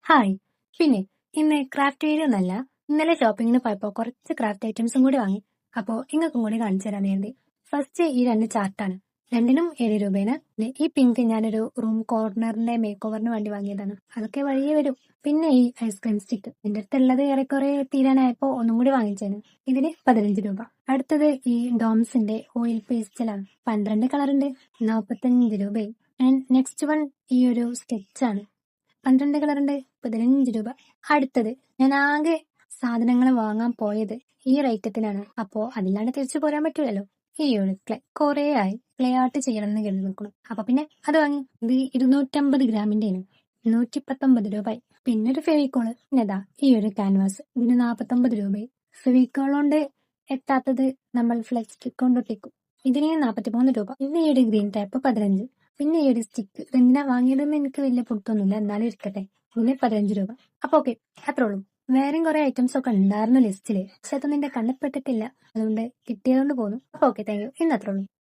Hi. പിന്നെ ഇന്ന് craft video ഒന്നല്ല. ഇന്നലെ ഷോപ്പിങ്ങിന് പോയപ്പോ കുറച്ച് ക്രാഫ്റ്റ് ഐറ്റംസും കൂടി വാങ്ങി. അപ്പോ ഇങ്ങക്കും കൂടി കാണിച്ചു തരാൻ വേണ്ടി. ഫസ്റ്റ് ഈ രണ്ട് ചാർട്ടാണ്. രണ്ടിനും 7 രൂപയാണ്. പിന്നെ ഈ പിങ്ക് ഞാനൊരു റൂം കോർണറിന്റെ മേക്ക് ഓവറിന് വേണ്ടി വാങ്ങിയതാണ്. അതൊക്കെ വഴിയേ വരും. പിന്നെ ഈ ഐസ്ക്രീം സ്റ്റിക്ക്. എന്റെ അടുത്തുള്ളത് ഏറെക്കുറെ തീരാനായപ്പോ ഒന്നും കൂടി വാങ്ങിച്ചേന്. ഇതിന് 15 രൂപ. അടുത്തത് ഈ ഡോംസിന്റെ ഓയിൽ പേസ്റ്റലാണ്. 12 കളറുണ്ട്. 45 രൂപയായി. ആൻഡ് നെക്സ്റ്റ് വൺ ഈ ഒരു സ്കെച്ചാണ്. 12 കളറുണ്ട്. 15 രൂപ. അടുത്തത് ഞാൻ ആകെ സാധനങ്ങൾ വാങ്ങാൻ പോയത് ഈ റേറ്റത്തിനാണ്. അപ്പോ അതില്ലാണ്ട് തിരിച്ചു പോരാൻ പറ്റൂലല്ലോ. ഈ ഒരു ക്ലേ കുറേ ആയി ക്ലേ ആർട്ട് ചെയ്യണം എന്ന് കരുതി നിൽക്കണം. അപ്പൊ പിന്നെ അത് വാങ്ങി. ഇത് 250 ഗ്രാമിന്റെയാണ്. 119 രൂപയായി. പിന്നെ ഒരു ഫെവിക്കോള്. പിന്നെതാ ഈ ഒരു ക്യാൻവാസ്. ഇതിന് 49 രൂപയായി. ഫെവിക്കോൾ കൊണ്ട് എത്താത്തത് നമ്മൾ ഫ്ലെക്സ് സ്റ്റിക്ക് കൊണ്ട് ഒട്ടിക്കും. ഇതിന് 43 രൂപ. പിന്നെ ഈ ഒരു ഗ്രീൻ ടാപ്പ് 15. പിന്നെ ഈ ഒരു സ്റ്റിക്ക് ഇതെന്തിനാ വാങ്ങിയതെന്ന് എനിക്ക് വലിയ പുറത്തൊന്നുമില്ല, എന്നാലും ഇരിക്കട്ടെ. ഇതിന് 15 രൂപ. അപ്പൊ ഓക്കെ, അത്രേ ഉള്ളൂ. വേറെയും കുറെ ഐറ്റംസ് ഒക്കെ ഉണ്ടായിരുന്നു ലിസ്റ്റില്, പക്ഷെ അതൊന്നും എന്റെ കണ്ണിൽപ്പെട്ടിട്ടില്ല. അതുകൊണ്ട് കിട്ടിയതുകൊണ്ട് പോന്നു. അപ്പൊ ഓക്കെ, താങ്ക് യു. ഇന്ന് അത്രേ ഉള്ളൂ.